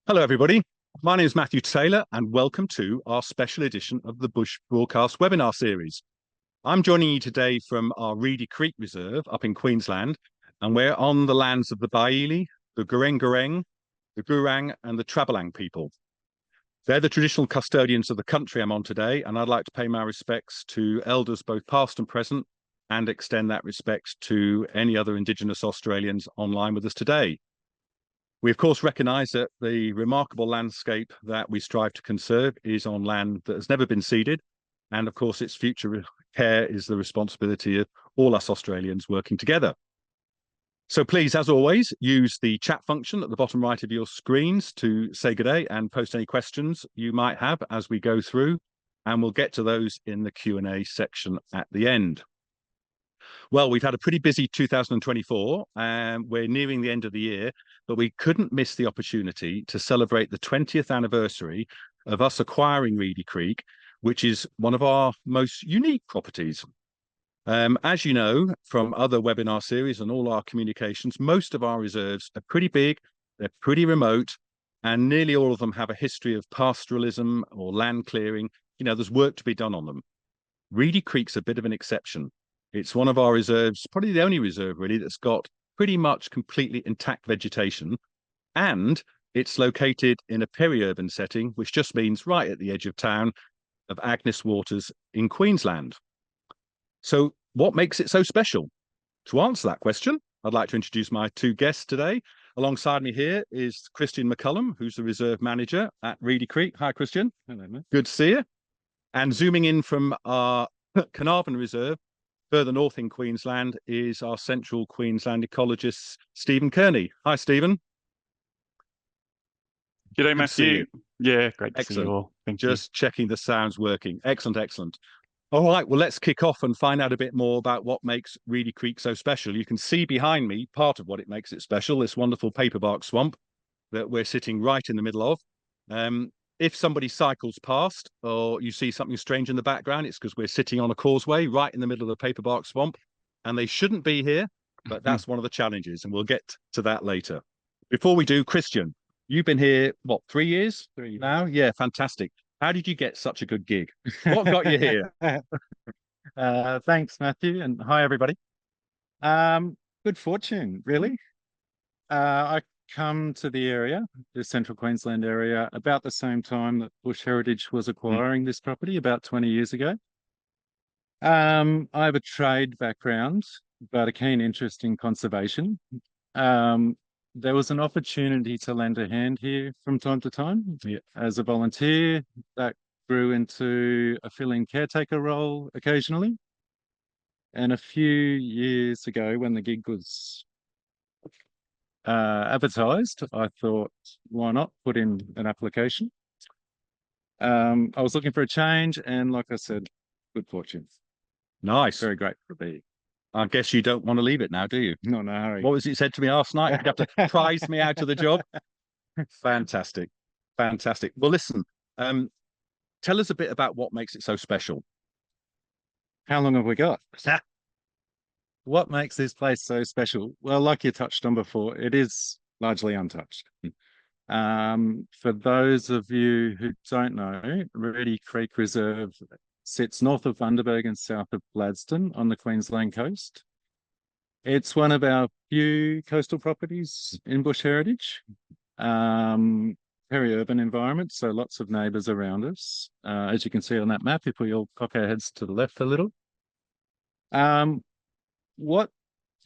Hello, everybody. My name is Matthew Taylor, and welcome to our special edition of the Bush Broadcast webinar series. I'm joining you today from our Reedy Creek Reserve up in Queensland, and we're on the lands of the Baili, the Gureng, the Gurang, and the Trabelang people. They're the traditional custodians of the country I'm on today, and I'd like to pay my respects to elders both past and present, and extend that respect to any other Indigenous Australians online with us today. We, of course, recognise that the remarkable landscape that we strive to conserve is on land that has never been ceded. And, of course, its future care is the responsibility of all us Australians working together. So please, as always, use the chat function at the bottom right of your screens to say good day and post any questions you might have as we go through. And we'll get to those in the Q&A section at the end. Well, we've had a pretty busy 2024 and we're nearing the end of the year, but we couldn't miss the opportunity to celebrate the 20th anniversary of us acquiring Reedy Creek, which is one of our most unique properties. As you know from other webinar series and all our communications, most of our reserves are pretty big, they're pretty remote, and nearly all of them have a history of pastoralism or land clearing. You know, there's work to be done on them. Reedy Creek's a bit of an exception. It's one of our reserves, probably the only reserve really, that's got pretty much completely intact vegetation. And it's located in a peri-urban setting, which just means right at the edge of town of Agnes Waters in Queensland. So what makes it so special? To answer that question, I'd like to introduce my two guests today. Alongside me here is Christian McCollum, who's the reserve manager at Reedy Creek. Hi, Christian. Hello, mate. Good to see you. And zooming in from our Carnarvon Reserve, further north in Queensland, is our central Queensland ecologist, Stephen Kearney. Hi, Stephen. G'day, Matthew. Yeah, great to see you all. Thank you. Just checking the sound's working. Excellent, excellent. All right, well, let's kick off and find out a bit more about what makes Reedy Creek so special. You can see behind me part of what it makes it special, this wonderful paperbark swamp that we're sitting right in the middle of. If somebody cycles past or you see something strange in the background, it's because we're sitting on a causeway right in the middle of the paperbark swamp, and they shouldn't be here, but that's one of the challenges, and we'll get to that later. Before we do, Christian, you've been here, what, 3 years? 3 years. Now? Yeah, fantastic. How did you get such a good gig? What got you here? Thanks, Matthew, and hi, everybody. Good fortune, really. I come to the area, the central Queensland area, about the same time that Bush Heritage was acquiring this property about 20 years ago. I have a trade background, but a keen interest in conservation. There was an opportunity to lend a hand here from time to time as a volunteer. That grew into a fill-in caretaker role occasionally. And a few years ago, when the gig was advertised, I thought, why not put in an application? I was looking for a change, and like I said, good fortune. Nice. Very grateful to be here. I guess you don't want to leave it now, do you? No, no hurry. What was it said to me last night? You'd have to prize me out of the job. Fantastic. Fantastic. Well, listen, tell us a bit about what makes it so special. How long have we got? What makes this place so special? Well, like you touched on before, it is largely untouched. For those of you who don't know, Reedy Creek Reserve sits north of Bundaberg and south of Gladstone on the Queensland coast. It's one of our few coastal properties in Bush Heritage. Peri-urban environment, so lots of neighbours around us. As you can see on that map, if we all cock our heads to the left a little. What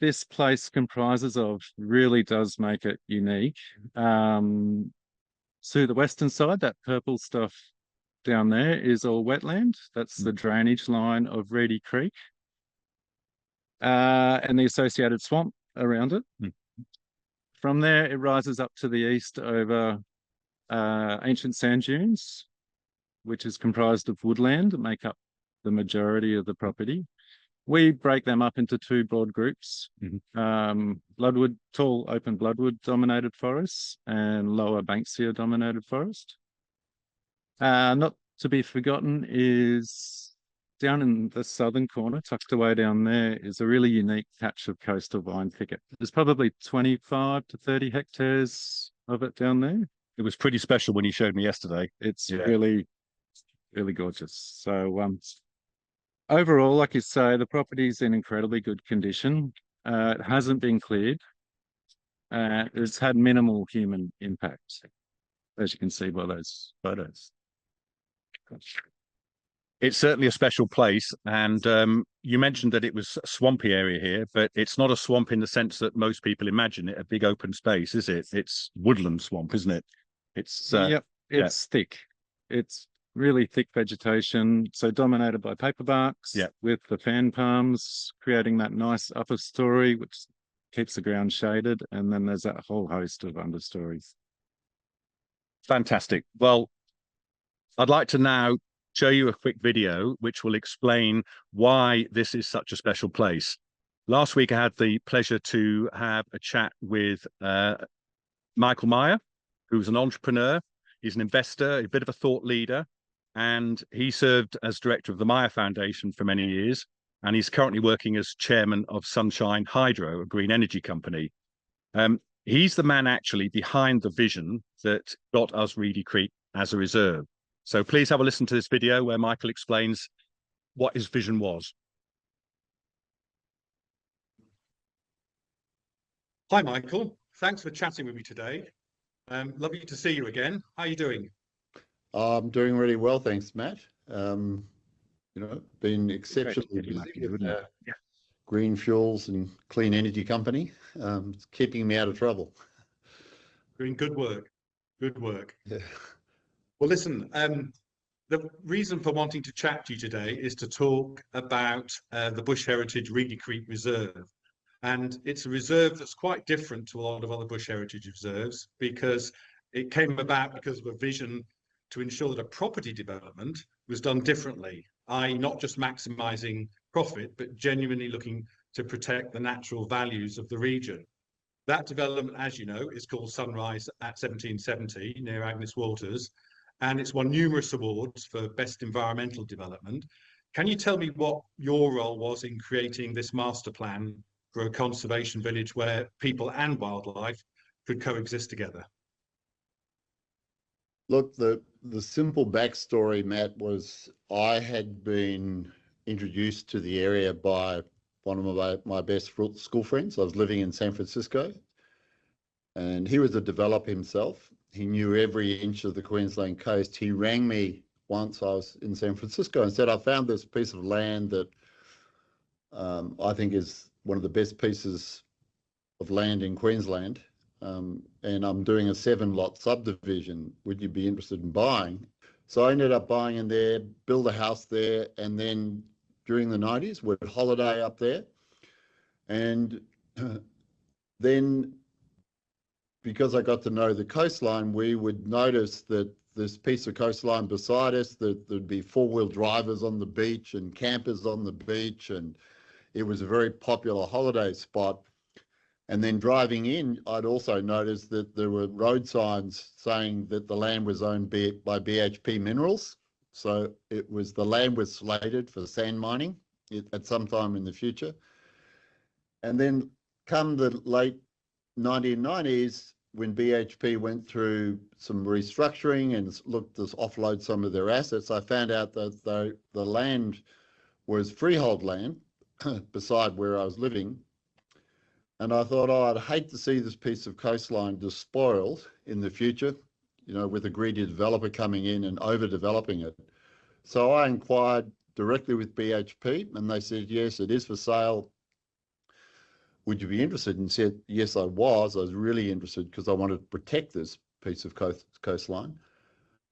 this place comprises of really does make it unique. So the western side, that purple stuff down there is all wetland. That's the drainage line of Reedy Creek and the associated swamp around it. From there, it rises up to the east over ancient sand dunes, which is comprised of woodland that make up the majority of the property. We break them up into two broad groups, bloodwood, tall open bloodwood dominated forests and lower banksia dominated forest. Not to be forgotten is down in the southern corner, tucked away down there, is a really unique patch of coastal vine thicket. There's probably 25 to 30 hectares of it down there. It was pretty special when you showed me yesterday. It's Yeah. really, really gorgeous. So overall, like you say, the property's in incredibly good condition. It hasn't been cleared. It's had minimal human impact, as you can see by those photos. It's certainly a special place. And you mentioned that it was a swampy area here, but it's not a swamp in the sense that most people imagine it, a big open space, is it? It's woodland swamp, isn't it? It's Yep, yeah, it's thick. It's really thick vegetation, so dominated by paperbarks yeah, with the fan palms, creating that nice upper story, which keeps the ground shaded. And then there's that whole host of understories. fantastic. Well, I'd like to now show you a quick video which will explain why this is such a special place. Last week, I had the pleasure to have a chat with Michael Meyer, who's an entrepreneur. He's an investor, a bit of a thought leader, and he served as director of the Meyer Foundation for many years. And he's currently working as chairman of Sunshine Hydro, a green energy company. He's the man actually behind the vision that got us Reedy Creek as a reserve. So please have a listen to this video where Michael explains what his vision was. Hi, Michael. Thanks for chatting with me today. Lovely to see you again. How are you doing? I'm doing really well, thanks, Matt. Been exceptionally busy with green fuels and clean energy company. It's keeping me out of trouble. Doing good work. Good work. Yeah. Well, listen, the reason for wanting to chat to you today is to talk about the Bush Heritage Reedy Creek Reserve. And it's a reserve that's quite different to a lot of other Bush Heritage reserves because it came about because of a vision to ensure that a property development was done differently, i.e. not just maximising profit, but genuinely looking to protect the natural values of the region. That development, as you know, is called Sunrise at 1770 near Agnes Waters, and it's won numerous awards for best environmental development. Can you tell me what your role was in creating this master plan for a conservation village where people and wildlife could coexist together? Look, the simple backstory, Matt, was I had been introduced to the area by one of my best school friends. I was living in San Francisco, and he was a developer himself. He knew every inch of the Queensland coast. He rang me once I was in San Francisco and said, I found this piece of land that I think is one of the best pieces of land in Queensland. And I'm doing a 7-lot subdivision. Would you be interested in buying? So I ended up buying in there, build a house there, and then during the 90s, would holiday up there. And then because I got to know the coastline, we would notice that this piece of coastline beside us, that there'd be 4-wheel drivers on the beach and campers on the beach, and it was a very popular holiday spot. And then driving in, I'd also noticed that there were road signs saying that the land was owned by BHP Minerals. So the land was slated for sand mining at some time in the future. And then come the late 1990s, when BHP went through some restructuring and looked to offload some of their assets, I found out that the land was freehold land beside where I was living. And I thought, I'd hate to see this piece of coastline despoiled in the future, with a greedy developer coming in and overdeveloping it. So I inquired directly with BHP, and they said, yes, it is for sale. Would you be interested? And said, yes, I was. I was really interested because I wanted to protect this piece of coastline.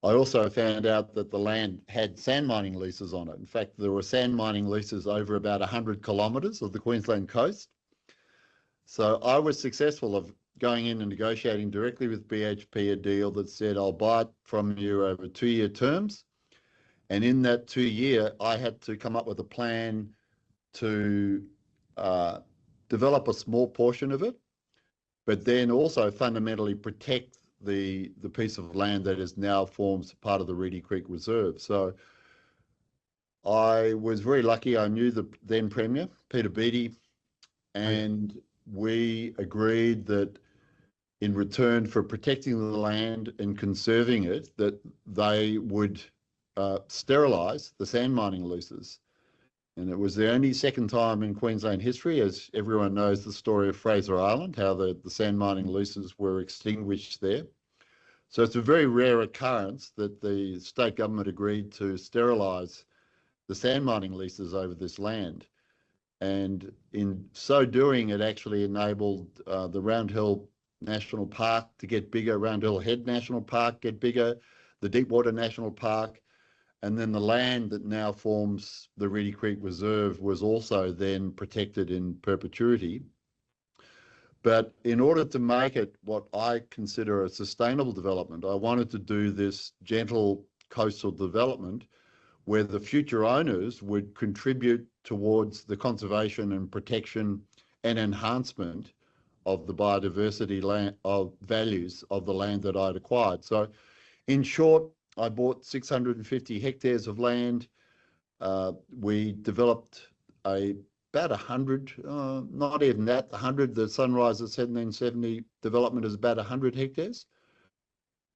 I also found out that the land had sand mining leases on it. In fact, there were sand mining leases over about 100 kilometres of the Queensland coast. So I was successful of going in and negotiating directly with BHP a deal that said, I'll buy it from you over 2-year terms. And in that 2-year, I had to come up with a plan to develop a small portion of it, but then also fundamentally protect the piece of land that is now forms part of the Reedy Creek Reserve. So I was very lucky. I knew the then Premier, Peter Beattie, and we agreed that in return for protecting the land and conserving it, that they would sterilise the sand mining leases. And it was the only second time in Queensland history, as everyone knows the story of Fraser Island, how the sand mining leases were extinguished there. So it's a very rare occurrence that the state government agreed to sterilise the sand mining leases over this land. And in so doing, it actually enabled the Round Hill National Park to get bigger, Round Hill Head National Park get bigger, the Deepwater National Park, and then the land that now forms the Reedy Creek Reserve was also then protected in perpetuity. But in order to make it what I consider a sustainable development, I wanted to do this gentle coastal development where the future owners would contribute towards the conservation and protection and enhancement of the biodiversity land, of values of the land that I'd acquired. So in short, I bought 650 hectares of land. We developed about 100, not even that, 100, the Sunrise of 1770 development is about 100 hectares.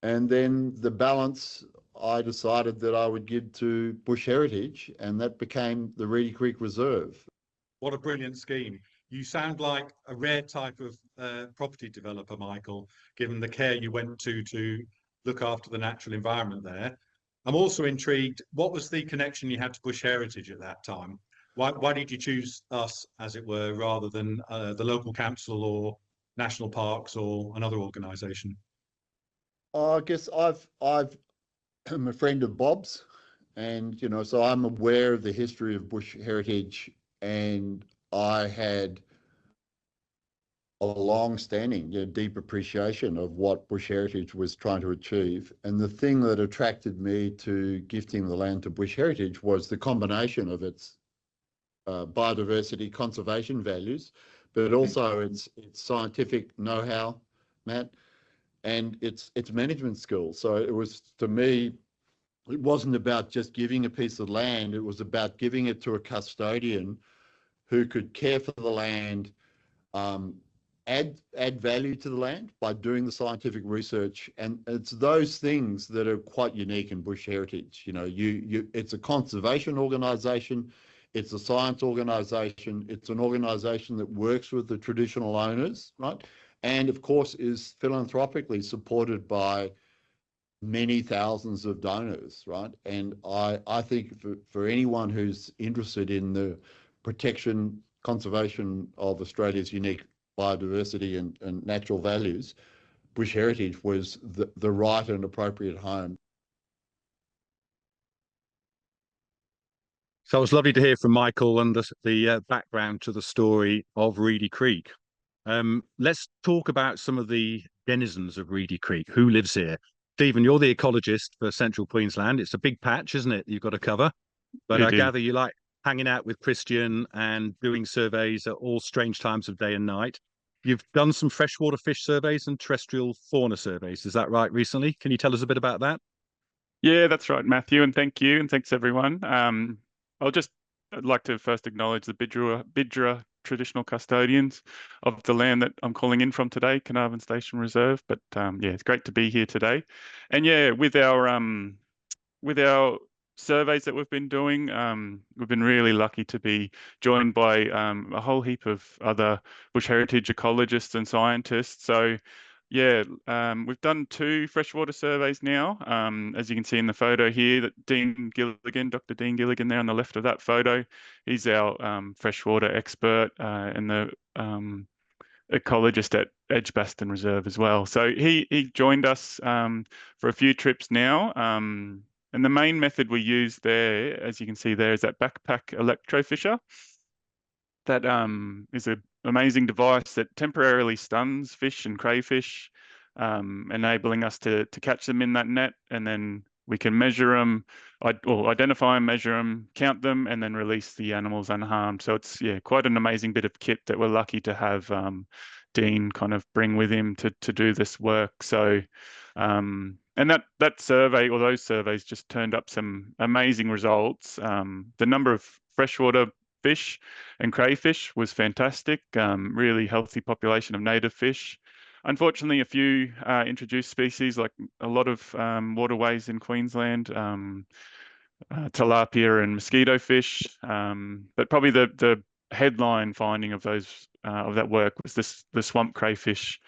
And then the balance, I decided that I would give to Bush Heritage, and that became the Reedy Creek Reserve. What a brilliant scheme. You sound like a rare type of property developer, Michael, given the care you went to look after the natural environment there. I'm also intrigued, what was the connection you had to Bush Heritage at that time? Why did you choose us, as it were, rather than the local council or national parks or another organisation? I guess I'm a friend of Bob's, and so I'm aware of the history of Bush Heritage, and I had a long-standing, deep appreciation of what Bush Heritage was trying to achieve. And the thing that attracted me to gifting the land to Bush Heritage was the combination of its biodiversity conservation values, but also its scientific know-how, Matt, and its management skills. So it was, to me, it wasn't about just giving a piece of land, it was about giving it to a custodian who could care for the land, add value to the land by doing the scientific research. And it's those things that are quite unique in Bush Heritage. It's a conservation organisation, it's a science organisation, it's an organisation that works with the traditional owners, right? And of course is philanthropically supported by many thousands of donors, right? And I think for anyone who's interested in the protection, conservation of Australia's unique biodiversity and natural values, Bush Heritage was the right and appropriate home. So it was lovely to hear from Michael and the background to the story of Reedy Creek. Let's talk about some of the denizens of Reedy Creek. Who lives here? Stephen, you're the ecologist for Central Queensland. It's a big patch, isn't it, you've got to cover? But I gather you like hanging out with Christian and doing surveys at all strange times of day and night. You've done some freshwater fish surveys and terrestrial fauna surveys. Is that right, recently? Can you tell us a bit about that? Yeah, that's right, Matthew, and thank you, and thanks everyone. I'd like to first acknowledge the Bidjara traditional custodians of the land that I'm calling in from today, Carnarvon Station Reserve. But yeah, it's great to be here today. And yeah, with our surveys that we've been doing, we've been really lucky to be joined by a whole heap of other Bush Heritage ecologists and scientists. So yeah, we've done 2 freshwater surveys now. As you can see in the photo here, that Dr. Dean Gilligan there on the left of that photo, he's our freshwater expert and the ecologist at Edgbaston Reserve as well. So he joined us for a few trips now. And the main method we use there, as you can see there, is that backpack electrofisher. That is an amazing device that temporarily stuns fish and crayfish, enabling us to catch them in that net, and then we can measure them, or identify and measure them, count them, and then release the animals unharmed. So it's quite an amazing bit of kit that we're lucky to have Dean kind of bring with him to do this work. So and that survey, or those surveys, just turned up some amazing results. The number of freshwater fish and crayfish was fantastic. Really healthy population of native fish. unfortunately, a few introduced species, like a lot of waterways in Queensland, tilapia and mosquito fish. But probably the headline finding of those of that work was the swamp crayfish.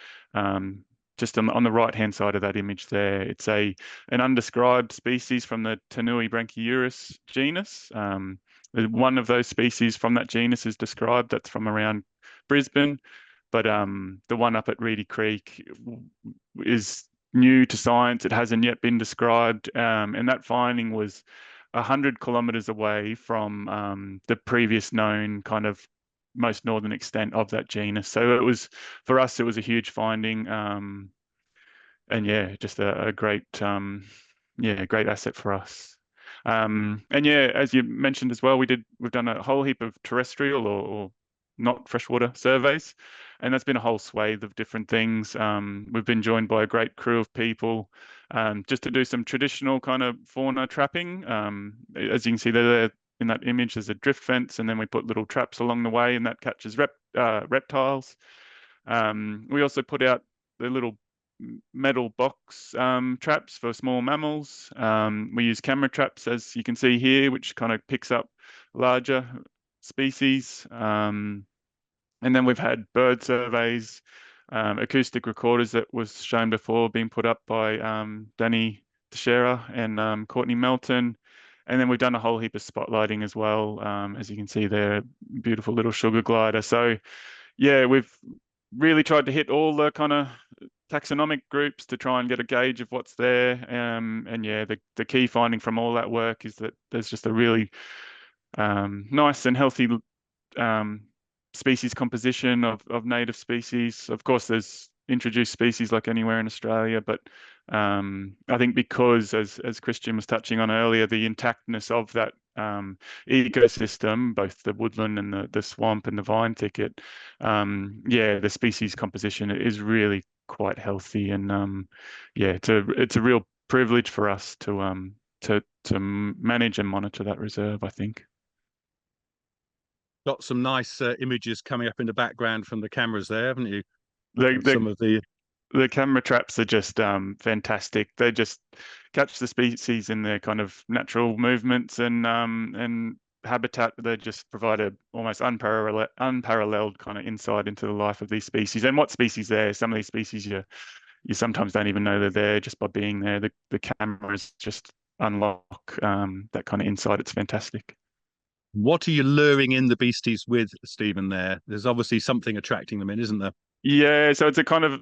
Just on the right-hand side of that image there, it's an undescribed species from the Tanui branchiurus genus. One of those species from that genus is described. That's from around Brisbane, but the one up at Reedy Creek is new to science. It hasn't yet been described, and that finding was 100 kilometers away from the previous known kind of most northern extent of that genus. So it was, for us, it was a huge finding, and yeah, just a great, great asset for us. And yeah, as you mentioned as well, we've done a whole heap of terrestrial or not freshwater surveys, and that's been a whole swathe of different things. We've been joined by a great crew of people just to do some traditional kind of fauna trapping. As you can see there in that image, there's a drift fence, and then we put little traps along the way, and that catches reptiles. We also put out the little metal box traps for small mammals. We use camera traps, as you can see here, which kind of picks up larger species. And then we've had bird surveys, acoustic recorders that was shown before being put up by Danny Teixeira and Courtney Melton. And then we've done a whole heap of spotlighting as well. As you can see there, beautiful little sugar glider. So yeah, we've really tried to hit all the kind of taxonomic groups to try and get a gauge of what's there. And yeah, the key finding from all that work is that there's just a really nice and healthy species composition of native species. Of course, there's introduced species like anywhere in Australia, but I think because, as Christian was touching on earlier, the intactness of that ecosystem, both the woodland and the swamp and the vine thicket, yeah, the species composition is really quite healthy, and yeah, it's a real privilege for us to manage and monitor that reserve, I think. Got some nice images coming up in the background from the cameras there, haven't you? Some of the camera traps are just fantastic. They just catch the species in their kind of natural movements and habitat. They just provide a almost unparalleled kind of insight into the life of these species and what species there. Some of these species you sometimes don't even know they're there just by being there. The cameras just unlock that kind of insight. It's fantastic. What are you luring in the beasties with, Stephen, there? There's obviously something attracting them in, isn't there? Yeah, so it's a kind of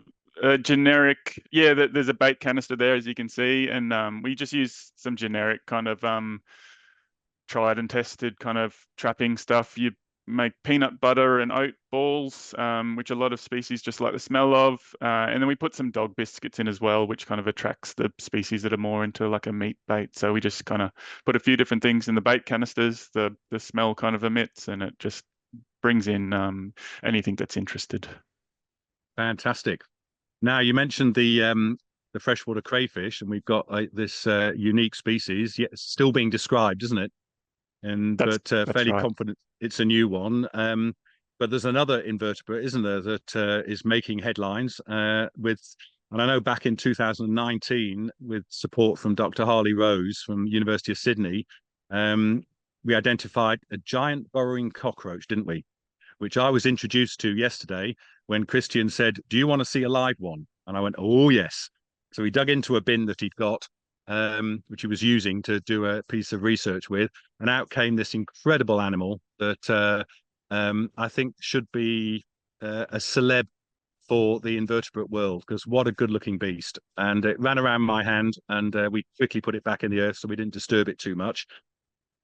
generic, yeah, there's a bait canister there, as you can see, and we just use some generic kind of tried and tested kind of trapping stuff. You make peanut butter and oat balls, which a lot of species just like the smell of. And then we put some dog biscuits in as well, which kind of attracts the species that are more into like a meat bait. So we just kind of put a few different things in the bait canisters, the smell kind of emits, and it just brings in anything that's interested. Fantastic. Now, you mentioned the freshwater crayfish, and we've got this unique species, yet still being described, isn't it? And That's fairly right. confident it's a new one. But there's another invertebrate, isn't there, that is making headlines with, and I know back in 2019, with support from Dr. Harley Rose from University of Sydney, we identified a giant burrowing cockroach, didn't we? Which I was introduced to yesterday when Christian said, "Do you want to see a live one?" And I went, "Oh, yes." So he dug into a bin that he'd got, which he was using to do a piece of research with, and out came this incredible animal that I think should be a celeb for the invertebrate world, because what a good looking beast. And it ran around my hand, and we quickly put it back in the earth so we didn't disturb it too much.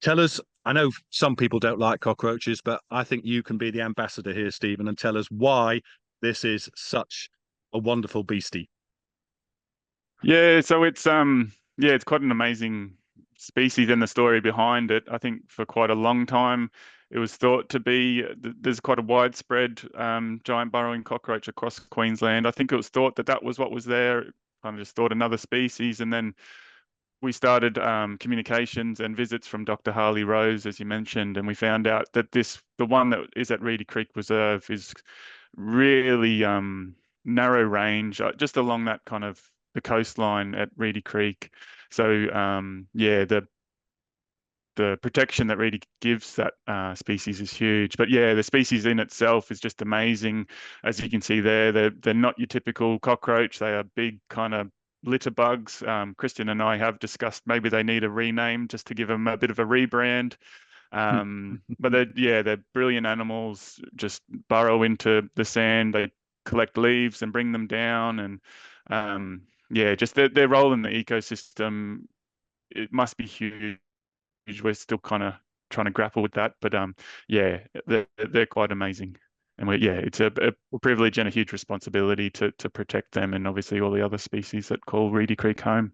Tell us, I know some people don't like cockroaches, but I think you can be the ambassador here, Stephen, and tell us why this is such a wonderful beastie. Yeah, so it's it's quite an amazing species, and the story behind it. I think for quite a long time it was thought to be there's quite a widespread giant burrowing cockroach across Queensland. I think it was thought that was what was there. Kind of just thought another species, and then we started communications and visits from Dr. Harley Rose, as you mentioned, and we found out that the one that is at Reedy Creek Reserve is really narrow range, just along that kind of the coastline at Reedy Creek. So yeah, the protection that Reedy gives that species is huge. But yeah, the species in itself is just amazing. As you can see there, they're not your typical cockroach. They are big kind of litter bugs. Christian and I have discussed maybe they need a rename just to give them a bit of a rebrand. But they're brilliant animals. Just burrow into the sand. They collect leaves and bring them down, and yeah, just their role in the ecosystem, it must be huge. We're still kind of trying to grapple with that, but yeah, they're quite amazing, and it's a privilege and a huge responsibility to protect them, and obviously all the other species that call Reedy Creek home.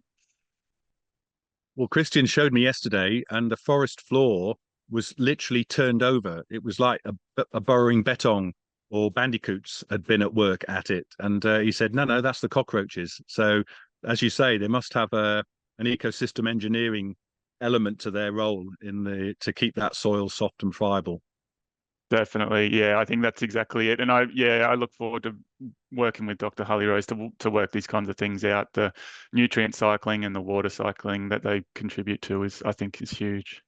Well, Christian showed me yesterday, and the forest floor was literally turned over. It was like a burrowing bettong or bandicoots had been at work at it. And he said, no, that's the cockroaches. So, as you say, they must have an ecosystem engineering element to their role to keep that soil soft and friable. Definitely, yeah. I think that's exactly it. And I look forward to working with Dr. Harley Rose to work these kinds of things out. The nutrient cycling and the water cycling that they contribute to I think is huge.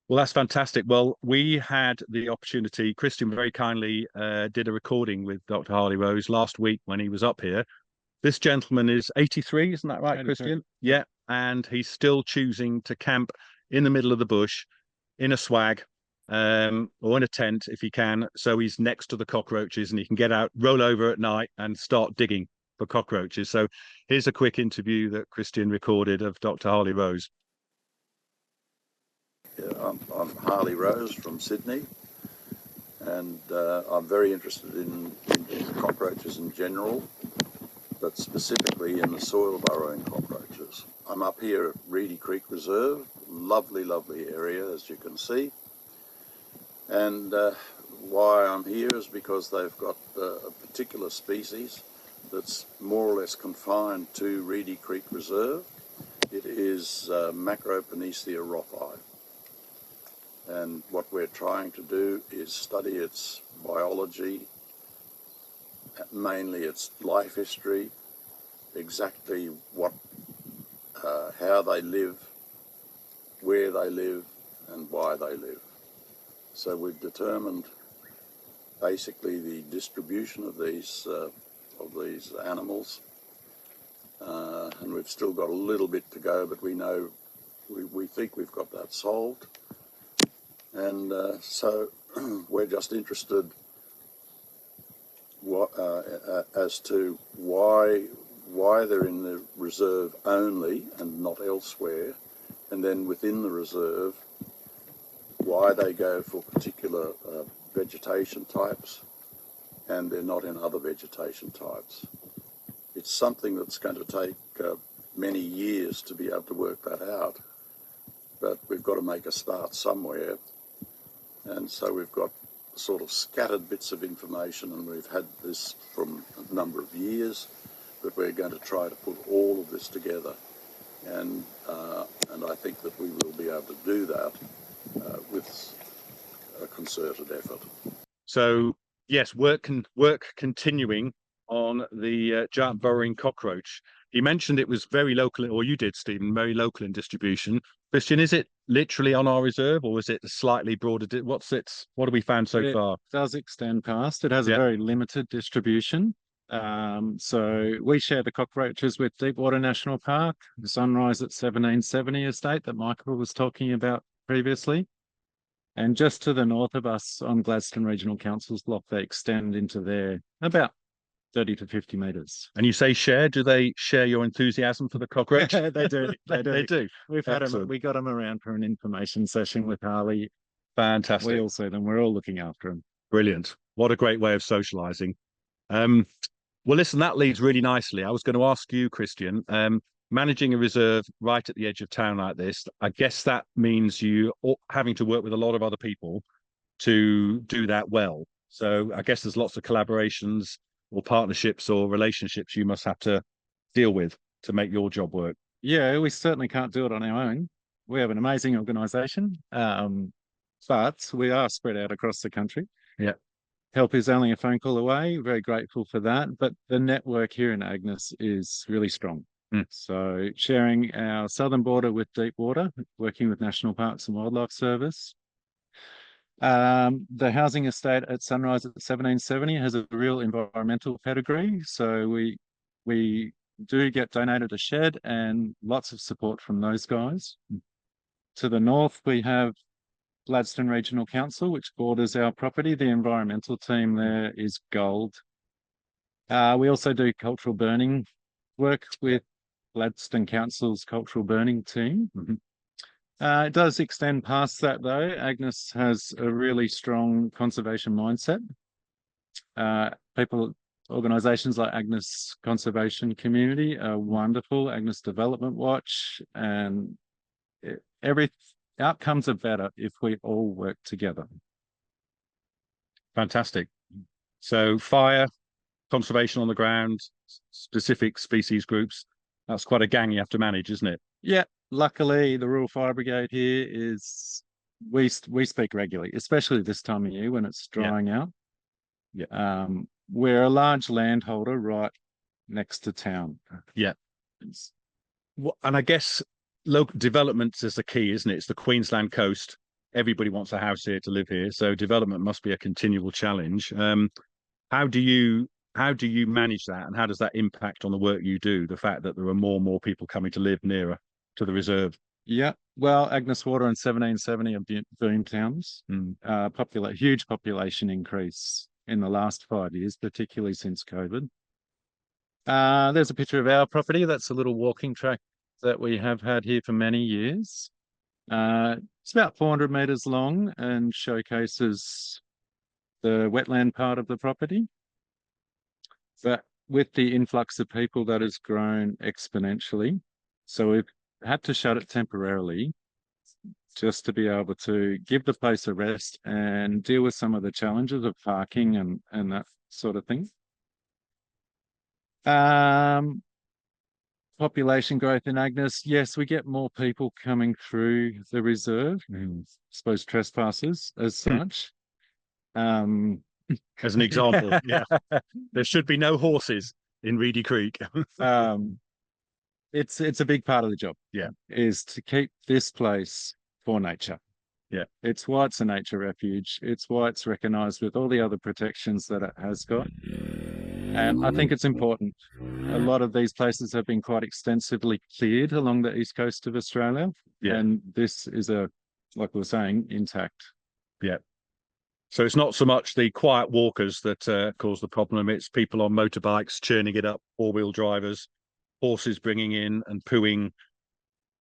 Well, that's fantastic. Well, we had the opportunity, Christian very kindly did a recording with Dr. Harley Rose last week when he was up here. This gentleman is 83, isn't that right, 83. Christian? Yeah, and he's still choosing to camp in the middle of the bush in a swag or in a tent if he can. So he's next to the cockroaches and he can get out, roll over at night and start digging for cockroaches. So here's a quick interview that Christian recorded of Dr. Harley Rose. Yeah, I'm Harley Rose from Sydney, and I'm very interested in cockroaches in general, but specifically in the soil burrowing cockroaches. I'm up here at Reedy Creek Reserve, lovely, lovely area as you can see, and why I'm here is because they've got a particular species that's more or less confined to Reedy Creek Reserve. It is Macropanethia rothi. And what we're trying to do is study its biology, mainly its life history, exactly how they live, where they live, and why they live. So we've determined basically the distribution of these animals, and we've still got a little bit to go, but we think we've got that solved. And so we're just interested as to why they're in the reserve only and not elsewhere, and then within the reserve, why they go for particular vegetation types and they're not in other vegetation types. It's something that's going to take many years to be able to work that out, but we've got to make a start somewhere. And so we've got sort of scattered bits of information, and we've had this from a number of years, but we're going to try to put all of this together. And I think that we will be able to do that with a concerted effort. So, yes, work continuing on the giant burrowing cockroach. You mentioned it was very local, or you did, Stephen, very local in distribution. Christian, is it literally on our reserve, or is it slightly broader? What have we found so far? It does extend past. It has a very limited distribution. So we share the cockroaches with Deepwater National Park, the Sunrise at 1770 estate that Michael was talking about previously. And just to the north of us on Gladstone Regional Council's block, they extend into there about 30 to 50 metres. And you say share? Do they share your enthusiasm for the cockroach? They do. They do. We've had them. We got them around for an information session with Harley. Fantastic. We all see them. We're all looking after them. Brilliant. What a great way of socialising. Well, listen, that leads really nicely. I was going to ask you, Christian, managing a reserve right at the edge of town like this, I guess that means you having to work with a lot of other people to do that well. So I guess there's lots of collaborations or partnerships or relationships you must have to deal with to make your job work. Yeah, we certainly can't do it on our own. We have an amazing organisation, but we are spread out across the country. Yeah. help is only a phone call away. Very grateful for that. But the network here in Agnes is really strong. So sharing our southern border with deep water, working with National Parks and Wildlife Service. The housing estate at Sunrise at 1770 has a real environmental pedigree. So we do get donated a shed and lots of support from those guys. To the north, we have Gladstone Regional Council, which borders our property. The environmental team there is gold. We also do cultural burning work with Gladstone Council's cultural burning team. It does extend past that, though. Agnes has a really strong conservation mindset. Organisations like Agnes Conservation Community are wonderful. Agnes Development Watch, and every outcomes are better if we all work together. Fantastic. So fire, conservation on the ground, specific species groups. That's quite a gang you have to manage, isn't it? Yeah. Luckily, the Rural Fire Brigade here is we speak regularly, especially this time of year when it's drying out. Yeah. We're a large landholder right next to town. Yeah. And I guess local development is the key, isn't it? It's the Queensland coast. Everybody wants a house here to live here, so development must be a continual challenge. How do you manage that, and how does that impact on the work you do? The fact that there are more and more people coming to live nearer to the reserve. Yeah, well, Agnes Water and 1770 are boom towns. Huge population increase in the last 5 years, particularly since COVID. There's a picture of our property. That's a little walking track that we have had here for many years. It's about 400 metres long and showcases the wetland part of the property. But with the influx of people, that has grown exponentially. So we've had to shut it temporarily just to be able to give the place a rest and deal with some of the challenges of parking and that sort of thing. Population growth in Agnes. Yes, we get more people coming through the reserve. I suppose trespassers as such. As an example, yeah. There should be no horses in Reedy Creek. It's a big part of the job. Yeah. Is to keep this place for nature. Yeah. It's why it's a nature refuge. It's why it's recognised with all the other protections that it has got. And I think it's important. A lot of these places have been quite extensively cleared along the east coast of Australia. Yeah. And this is like we were saying, intact. Yeah. So it's not so much the quiet walkers that cause the problem. It's people on motorbikes churning it up, four-wheel drivers, horses bringing in and pooing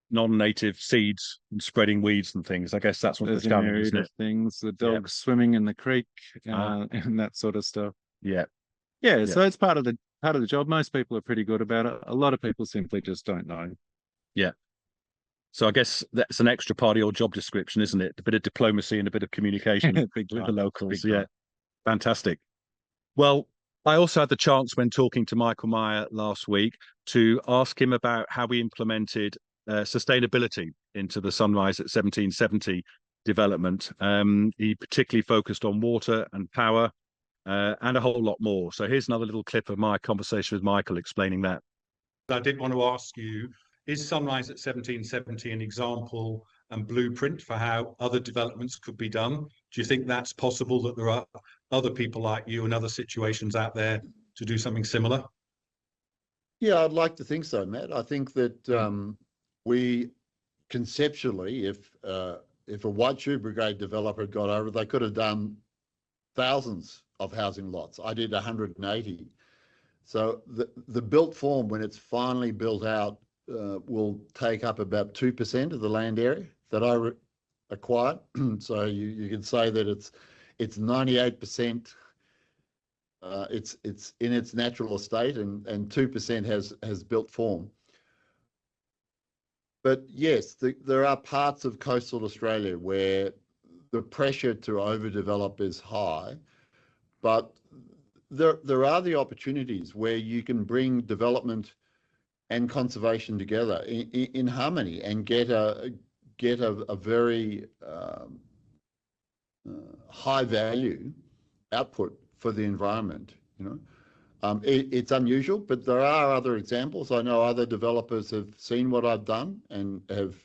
non-native seeds and spreading weeds and things. I guess that's what There's it's going, a myriad isn't of it? things. The dogs swimming in the creek and that sort of stuff. Yeah. Yeah. So it's part of the job. Most people are pretty good about it. A lot of people simply just don't know. Yeah. So I guess that's an extra part of your job description, isn't it? A bit of diplomacy and a bit of communication with the locals. Yeah. Fantastic. Well, I also had the chance when talking to Michael Meyer last week to ask him about how we implemented sustainability into the Sunrise at 1770 development. He particularly focused on water and power and a whole lot more. So here's another little clip of my conversation with Michael explaining that. I did want to ask you, is Sunrise at 1770 an example and blueprint for how other developments could be done? Do you think that's possible, that there are other people like you and other situations out there to do something similar? Yeah, I'd like to think so, Matt. I think that we conceptually, if a White Shoe Brigade developer had got over, they could have done thousands of housing lots. I did 180. So the built form, when it's finally built out, will take up about 2% of the land area that I acquired. So you can say that it's 98%. It's in its natural estate, and 2% has built form. But yes, there are parts of coastal Australia where the pressure to overdevelop is high, but there are the opportunities where you can bring development and conservation together in harmony and get a very high value output for the environment, you know. It's unusual, but there are other examples. I know other developers have seen what I've done and have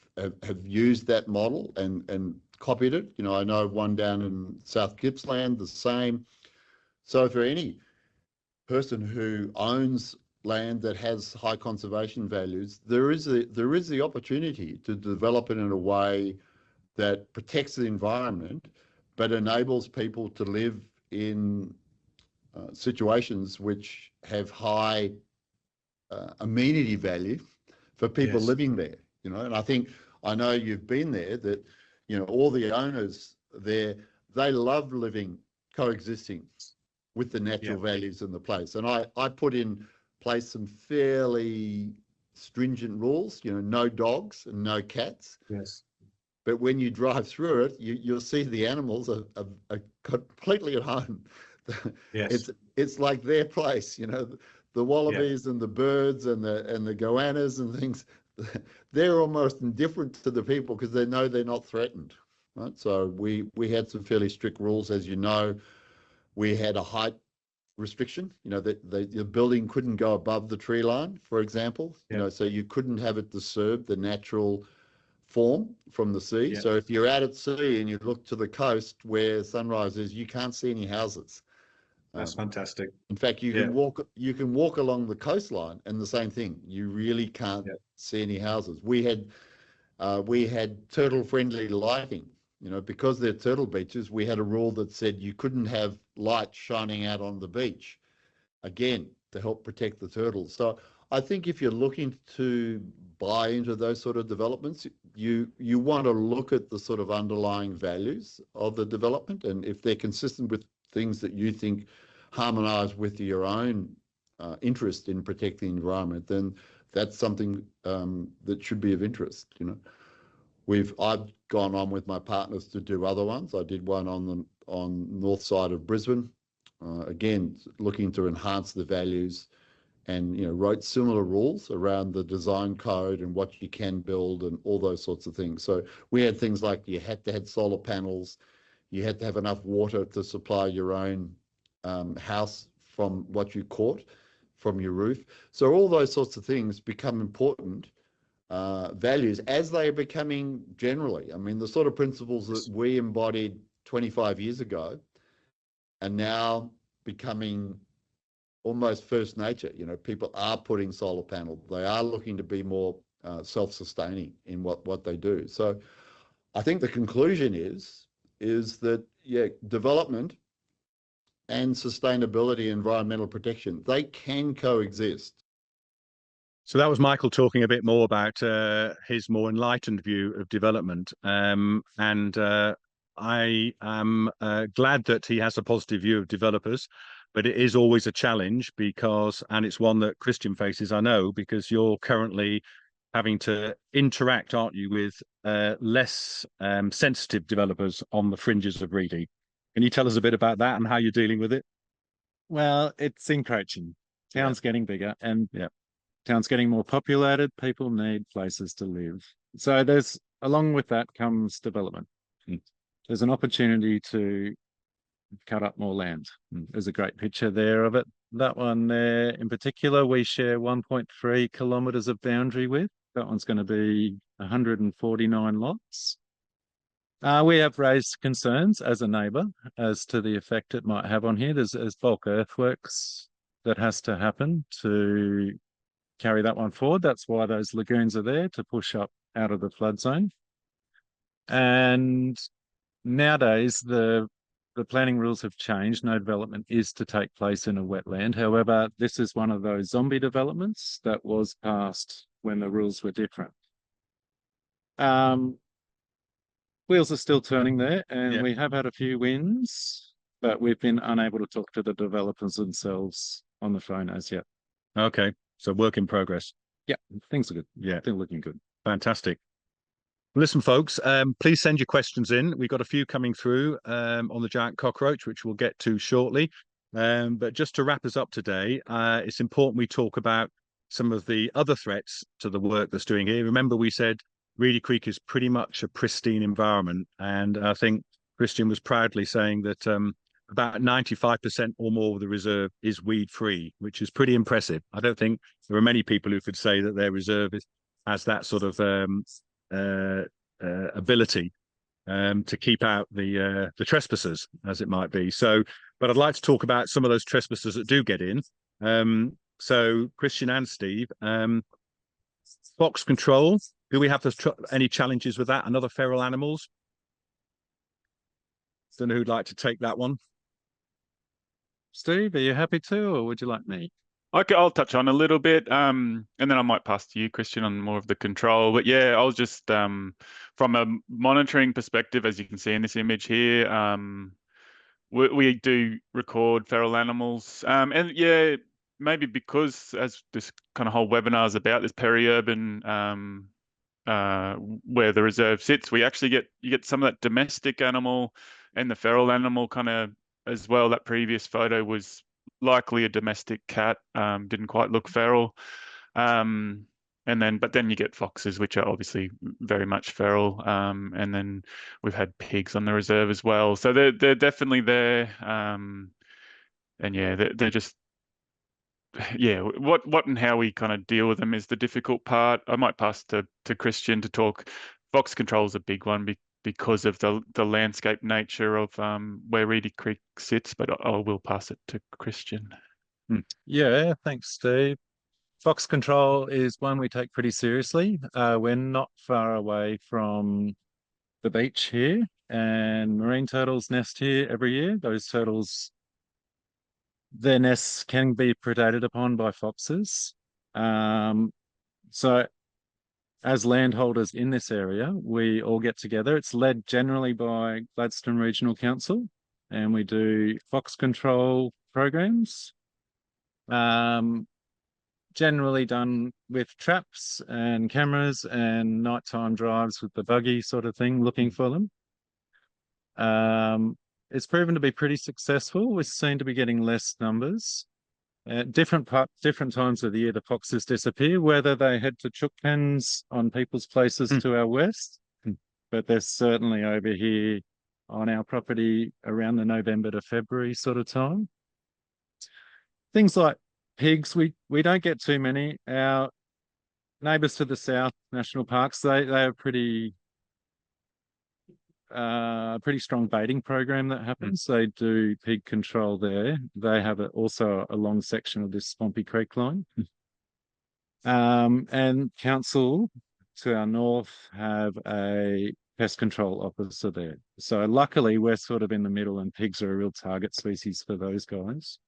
used that model and copied it. You know, I know one down in South Gippsland, the same. So for any person who owns land that has high conservation values, there is the opportunity to develop it in a way that protects the environment, but enables people to live in situations which have high amenity value for people living there, you know. And I know you've been there, that, you know, all the owners there, they love living, coexisting with the natural values in the place. And I put in place some fairly stringent rules, you know, no dogs and no cats. Yes. But when you drive through it, you'll see the animals are completely at home. Yes. It's like their place, you know, the wallabies and the birds and the goannas and things. They're almost indifferent to the people because they know they're not threatened, right? So we had some fairly strict rules, as you know. We had a height restriction, you know, that the building couldn't go above the tree line, for example, you know, so you couldn't have it disturb the natural form from the sea. So if you're out at sea and you look to the coast where sunrise is, you can't see any houses. That's fantastic. In fact, you can walk along the coastline and the same thing. You really can't see any houses. We had turtle friendly lighting, you know, because they're turtle beaches. We had a rule that said you couldn't have light shining out on the beach, again, to help protect the turtles. So I think if you're looking to buy into those sort of developments, you want to look at the sort of underlying values of the development, and if they're consistent with things that you think harmonise with your own interest in protecting the environment, then that's something that should be of interest. You know, I've gone on with my partners to do other ones. I did one on north side of Brisbane, again looking to enhance the values, and, you know, wrote similar rules around the design code and what you can build and all those sorts of things. So we had things like you had to have solar panels, you had to have enough water to supply your own house from what you caught from your roof. So all those sorts of things become important values as they are becoming generally. I mean, the sort of principles that we embodied 25 years ago are now becoming almost first nature. You know, people are putting solar panels. They are looking to be more self-sustaining in what they do. So I think the conclusion is that, development and sustainability, environmental protection, they can coexist. So that was Michael talking a bit more about his more enlightened view of development. I am glad that he has a positive view of developers, but it is always a challenge and it's one that Christian faces, I know, because you're currently having to interact, aren't you, with less sensitive developers on the fringes of Reedy. Can you tell us a bit about that and how you're dealing with it? Well, it's encroaching. Town's getting bigger and town's getting more populated. People need places to live. So along with that comes development. There's an opportunity to cut up more land. There's a great picture there of it. That one there in particular, we share 1.3 kilometres of boundary with. That one's going to be 149 lots. We have raised concerns as a neighbour as to the effect it might have on here. There's bulk earthworks that has to happen to carry that one forward. That's why those lagoons are there, to push up out of the flood zone. And nowadays, the planning rules have changed. No development is to take place in a wetland. However, this is one of those zombie developments that was passed when the rules were different. Wheels are still turning there, and we have had a few wins, but we've been unable to talk to the developers themselves on the phone as yet. Okay, so work in progress. Yeah, things are good. Yeah, they're looking good. Fantastic. Listen, folks, please send your questions in. We've got a few coming through on the giant cockroach, which we'll get to shortly. But just to wrap us up today, it's important we talk about some of the other threats to the work that's doing here. Remember, we said Reedy Creek is pretty much a pristine environment. And I think Christian was proudly saying that about 95% or more of the reserve is weed free, which is pretty impressive. I don't think there are many people who could say that their reserve has that sort of ability to keep out the trespassers, as it might be. So, but I'd like to talk about some of those trespassers that do get in. So, Christian and Steve, fox control. Do we have any challenges with that and other feral animals? Don't know who'd like to take that one. Steve, are you happy to, or would you like me? Okay, I'll touch on a little bit, and then I might pass to you, Christian, on more of the control. But yeah, I was just from a monitoring perspective, as you can see in this image here, we do record feral animals, and yeah, maybe because as this kind of whole webinar is about this peri-urban, where the reserve sits, you get some of that domestic animal and the feral animal kind of as well. That previous photo was likely a domestic cat, didn't quite look feral. But then you get foxes, which are obviously very much feral. And then we've had pigs on the reserve as well. So they're definitely there. And yeah, they're just, yeah, what and how we kind of deal with them is the difficult part. I might pass to Christian to talk. Fox control is a big one because of the landscape nature of where Reedy Creek sits, but I will pass it to Christian. Yeah, thanks, Steve. Fox control is one we take pretty seriously. We're not far away from the beach here, and marine turtles nest here every year. Those turtles, their nests can be predated upon by foxes. So as landholders in this area, we all get together. It's led generally by Gladstone Regional Council, and we do fox control programs. Generally done with traps and cameras and nighttime drives with the buggy sort of thing, looking for them. It's proven to be pretty successful. We seem to be getting less numbers. At different times of the year, the foxes disappear, whether they head to chook pens on people's places to our west, but they're certainly over here on our property around the November to February sort of time. Things like pigs, we don't get too many. Our neighbours to the south, national parks, they are pretty strong baiting program that happens. They do pig control there. They have also a long section of this swampy creek line. And council to our north have a pest control officer there. So luckily we're sort of in the middle, and pigs are a real target species for those guys.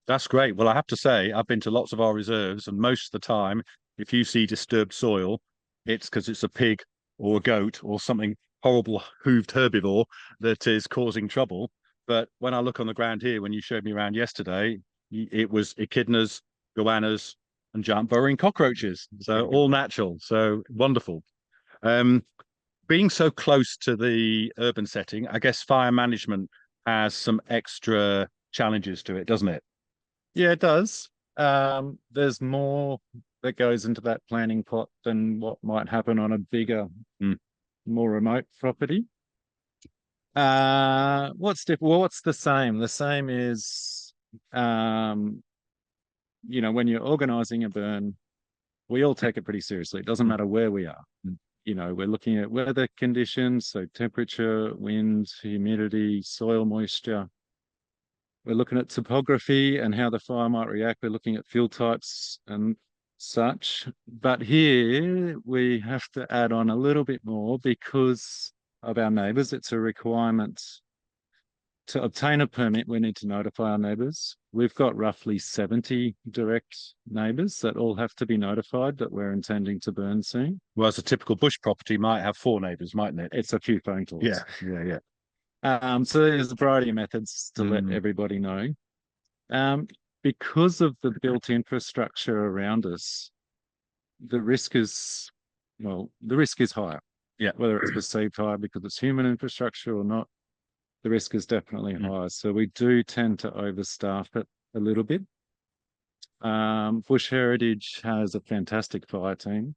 That's great. Well, I have to say, I've been to lots of our reserves, and most of the time, if you see disturbed soil, it's because it's a pig or a goat or something horrible hooved herbivore that is causing trouble. But when I look on the ground here, when you showed me around yesterday, it was echidnas, goannas, and giant burrowing cockroaches. So all natural. So wonderful. Being so close to the urban setting, I guess fire management has some extra challenges to it, doesn't it? Yeah, it does. There's more that goes into that planning pot than what might happen on a bigger, more remote property. What's different? Well, what's the same? The same is, when you're organising a burn, we all take it pretty seriously. It doesn't matter where we are. We're looking at weather conditions, so temperature, wind, humidity, soil moisture. We're looking at topography and how the fire might react. We're looking at fuel types and such. But here we have to add on a little bit more because of our neighbours. It's a requirement to obtain a permit. We need to notify our neighbours. We've got roughly 70 direct neighbours that all have to be notified that we're intending to burn soon. Whereas a typical bush property might have 4 neighbours, mightn't it? It's a few phone calls. Yeah. So there's a variety of methods to let everybody know. Because of the built infrastructure around us, the risk is higher. Yeah. Whether it's perceived higher because it's human infrastructure or not, the risk is definitely higher. So we do tend to overstaff it a little bit. Bush Heritage has a fantastic fire team.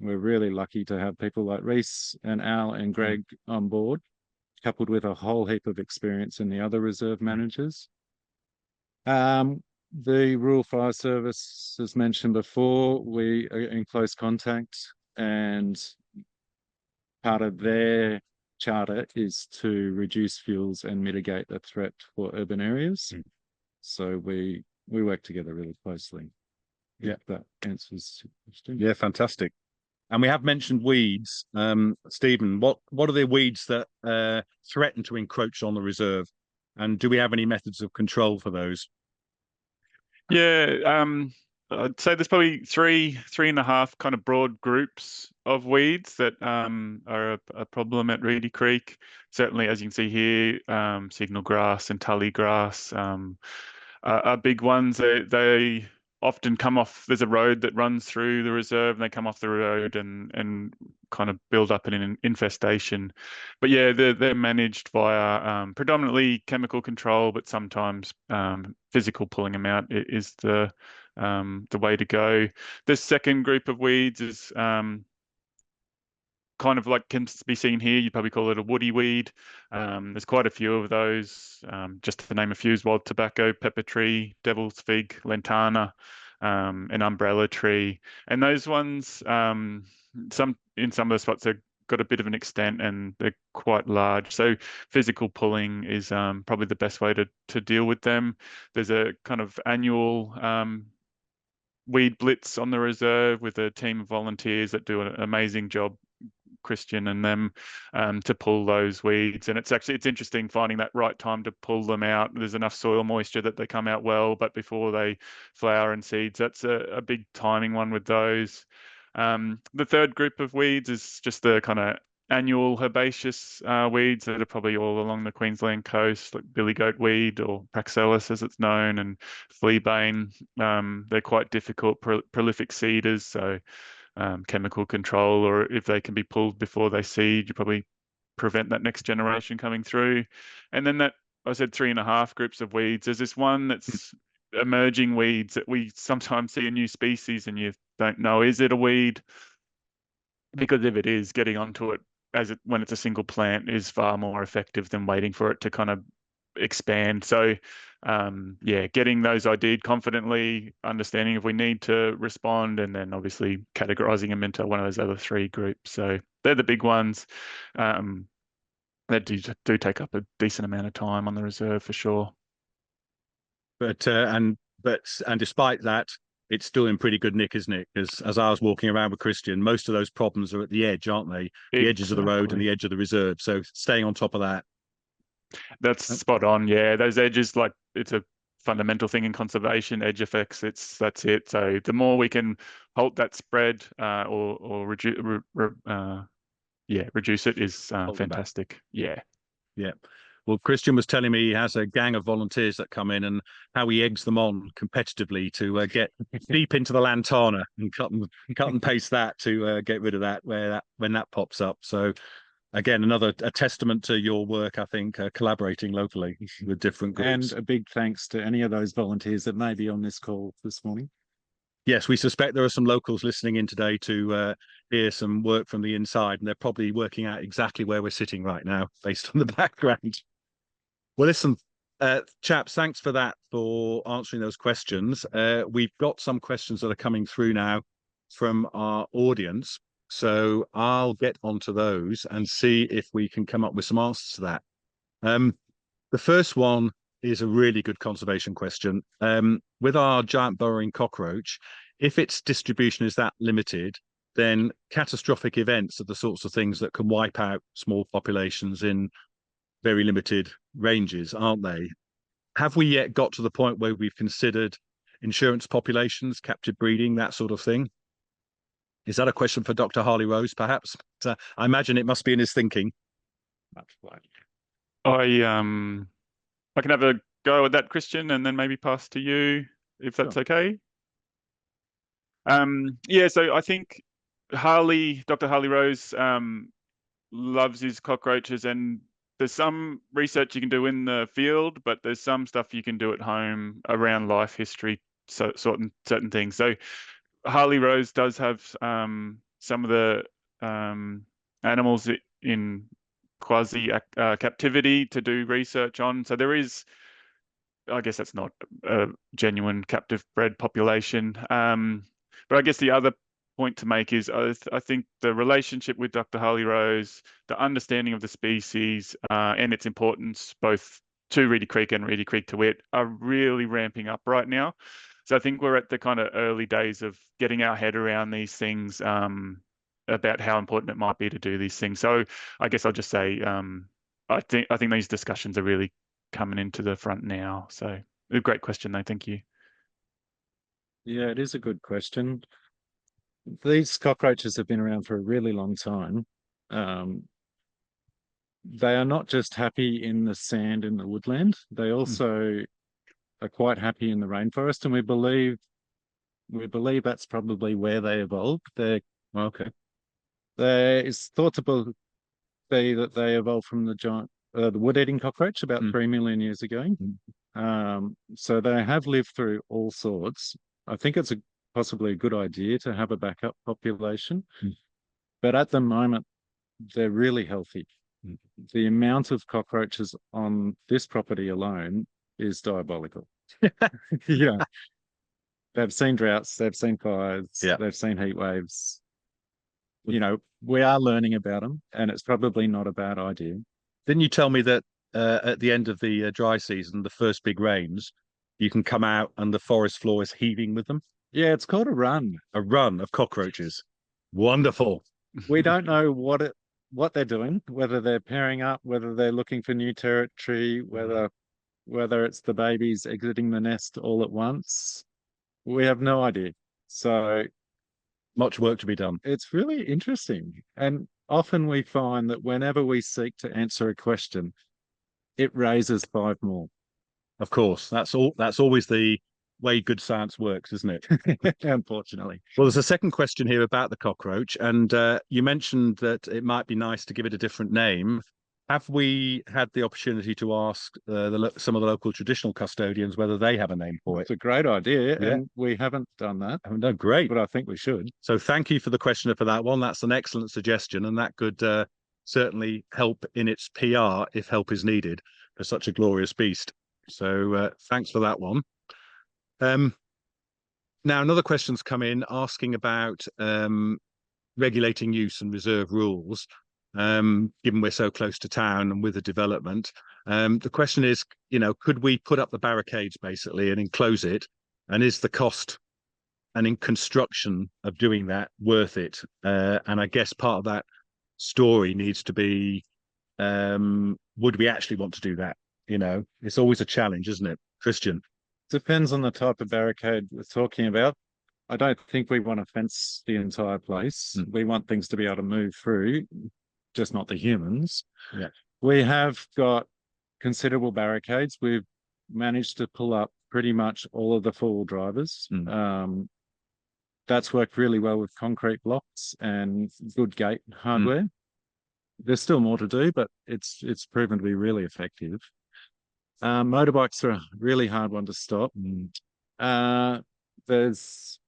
We're really lucky to have people like Reese and Al and Greg on board. coupled with a whole heap of experience in the other reserve managers. The Rural Fire Service, as mentioned before, we are in close contact, and part of their charter is to reduce fuels and mitigate the threat for urban areas. So we work together really closely. Yeah, if that answers your question. Yeah, fantastic. And we have mentioned weeds. Stephen, what are the weeds that threaten to encroach on the reserve? And do we have any methods of control for those? Yeah, I'd say there's probably three and a half kind of broad groups of weeds that are a problem at Reedy Creek. Certainly, as you can see here, signal grass and tully grass are big ones. They often come off. There's a road that runs through the reserve, and they come off the road and kind of build up an infestation. But yeah, they're managed via predominantly chemical control, but sometimes physical pulling them out is the way to go. The second group of weeds is kind of like can be seen here. You'd probably call it a woody weed. There's quite a few of those. Just to name a few: wild tobacco, pepper tree, devil's fig, lantana, an umbrella tree, and those ones. Some of the spots have got a bit of an extent and they're quite large. So physical pulling is probably the best way to deal with them. There's a kind of annual weed blitz on the reserve with a team of volunteers that do an amazing job, Christian and them, to pull those weeds. And it's interesting finding that right time to pull them out. There's enough soil moisture that they come out well, but before they flower and seeds, that's a big timing one with those. The third group of weeds is just the kind of annual herbaceous weeds that are probably all along the Queensland coast, like billy goat weed or Praxellus as it's known, and fleabane. They're quite difficult, prolific seeders, so chemical control, or if they can be pulled before they seed, you probably prevent that next generation coming through. And then I said 3.5 groups of weeds. There's this one that's emerging weeds that we sometimes see a new species and you don't know, is it a weed? Because if it is, getting onto it when it's a single plant is far more effective than waiting for it to kind of expand. So yeah, getting those ID'd confidently, understanding if we need to respond, and then obviously categorizing them into one of those other 3 groups. So they're the big ones that do take up a decent amount of time on the reserve for sure. But despite that, it's still in pretty good nick, isn't it? Because as I was walking around with Christian, most of those problems are at the edge, aren't they? The edges of the road and the edge of the reserve. So staying on top of that. That's spot on. Yeah, those edges, like it's a fundamental thing in conservation. Edge effects. That's it. So the more we can halt that spread or reduce reduce it is fantastic. Yeah. Yeah. Well, Christian was telling me he has a gang of volunteers that come in and how he eggs them on competitively to get deep into the lantana and cut and paste that to get rid of that when that pops up. So again, a testament to your work, I think, collaborating locally with different groups. And a big thanks to any of those volunteers that may be on this call this morning. Yes, we suspect there are some locals listening in today to hear some work from the inside, and they're probably working out exactly where we're sitting right now based on the background. Well, listen, chaps, thanks for answering those questions. We've got some questions that are coming through now from our audience. So I'll get onto those and see if we can come up with some answers to that. The first one is a really good conservation question. With our giant burrowing cockroach, if its distribution is that limited, then catastrophic events are the sorts of things that can wipe out small populations in very limited ranges, aren't they? Have we yet got to the point where we've considered insurance populations, captive breeding, that sort of thing? Is that a question for Dr. Harley-Rose, perhaps? I imagine it must be in his thinking. I can have a go at that, Christian, and then maybe pass to you if that's okay. Yeah, so I think Dr. Harley-Rose loves his cockroaches, and there's some research you can do in the field, but there's some stuff you can do at home around life history, so certain things. So Harley-Rose does have some of the animals in quasi captivity to do research on. So there is, I guess that's not a genuine captive bred population. But I guess the other point to make is I think the relationship with Dr. Harley Rose, the understanding of the species and its importance both to Reedy Creek and Reedy Creek to Wit are really ramping up right now. So I think we're at the kind of early days of getting our head around these things, about how important it might be to do these things. So I guess I'll just say I think these discussions are really coming into the front now. So a great question though. Thank you. Yeah, it is a good question. These cockroaches have been around for a really long time. They are not just happy in the sand in the woodland, they also are quite happy in the rainforest, and we believe that's probably where they evolved. There is thought to be that they evolved from the giant the wood-eating cockroach about 3 million years ago. So they have lived through all sorts. I think it's possibly a good idea to have a backup population, but at the moment they're really healthy. The amount of cockroaches on this property alone is diabolical. Yeah, they've seen droughts, they've seen fires, they've seen heat waves. You know, we are learning about them, and it's probably not a bad idea. Didn't you tell me that at the end of the dry season, the first big rains, you can come out and the forest floor is heaving with them? Yeah, it's called a run. A run of cockroaches. Wonderful. We don't know what they're doing, whether they're pairing up, whether they're looking for new territory, whether it's the babies exiting the nest all at once. We have no idea. So much work to be done. It's really interesting. And often we find that whenever we seek to answer a question, it raises 5 more. Of course, that's always the way good science works, isn't it? Unfortunately. Well, there's a second question here about the cockroach, and you mentioned that it might be nice to give it a different name. Have we had the opportunity to ask some of the local traditional custodians whether they have a name for it? It's a great idea, and we haven't done that. No, great. But I think we should. So thank you for the questioner for that one. That's an excellent suggestion, and that could certainly help in its PR if help is needed for such a glorious beast. So thanks for that one. Now, another question's come in asking about regulating use and reserve rules. Given we're so close to town and with the development, the question is, could we put up the barricades basically and enclose it? And is the cost and in construction of doing that worth it? And I guess part of that story needs to be, would we actually want to do that? It's always a challenge, isn't it, Christian? Depends on the type of barricade we're talking about. I don't think we want to fence the entire place. We want things to be able to move through, just not the humans. Yeah. We have got considerable barricades. We've managed to pull up pretty much all of the four-wheel drivers. That's worked really well with concrete blocks and good gate hardware. There's still more to do, but it's proven to be really effective. Motorbikes are a really hard one to stop. There's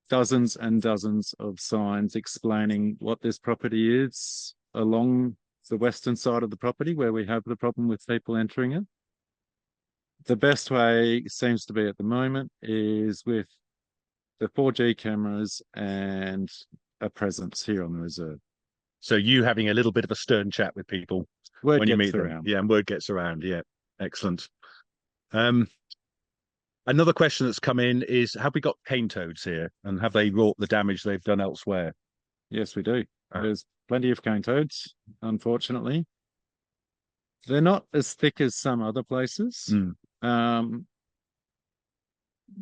dozens and dozens of signs explaining what this property is along the western side of the property where we have the problem with people entering it. The best way seems to be at the moment is with the 4G cameras and a presence here on the reserve. So you having a little bit of a stern chat with people when you meet them. Yeah, and word gets around. Yeah, excellent. Another question that's come in is, have we got cane toads here, and have they wrought the damage they've done elsewhere? Yes, we do. There's plenty of cane toads, unfortunately. They're not as thick as some other places.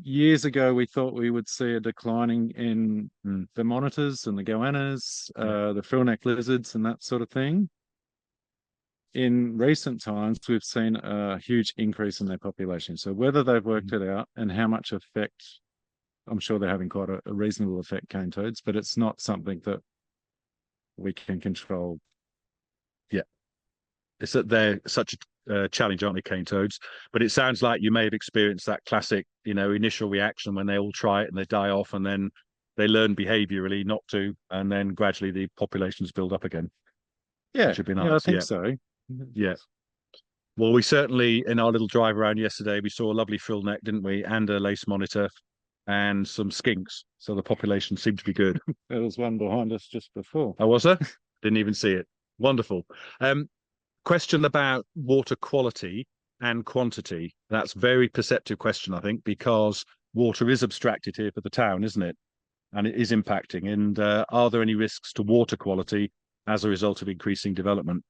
Years ago, we thought we would see a declining in the monitors and the goannas, the frillneck lizards and that sort of thing. In recent times, we've seen a huge increase in their population. So whether they've worked it out and how much effect, I'm sure they're having quite a reasonable effect, cane toads, but it's not something that we can control. Yeah. It's that they're such a challenge, aren't they, cane toads? But it sounds like you may have experienced that classic, initial reaction when they all try it and they die off, and then they learn behaviorally not to, and then gradually the populations build up again. Yeah, which would be yeah, I nice. think Yeah, so. yeah. Well, we certainly, in our little drive around yesterday, we saw a lovely frill neck, didn't we? And a lace monitor and some skinks. So the population seemed to be good. There was one behind us just before. Oh, was there? Didn't even see it. Wonderful. Question about water quality and quantity. That's very perceptive question, I think, because water is abstracted here for the town, isn't it? And it is impacting. And are there any risks to water quality as a result of increasing development?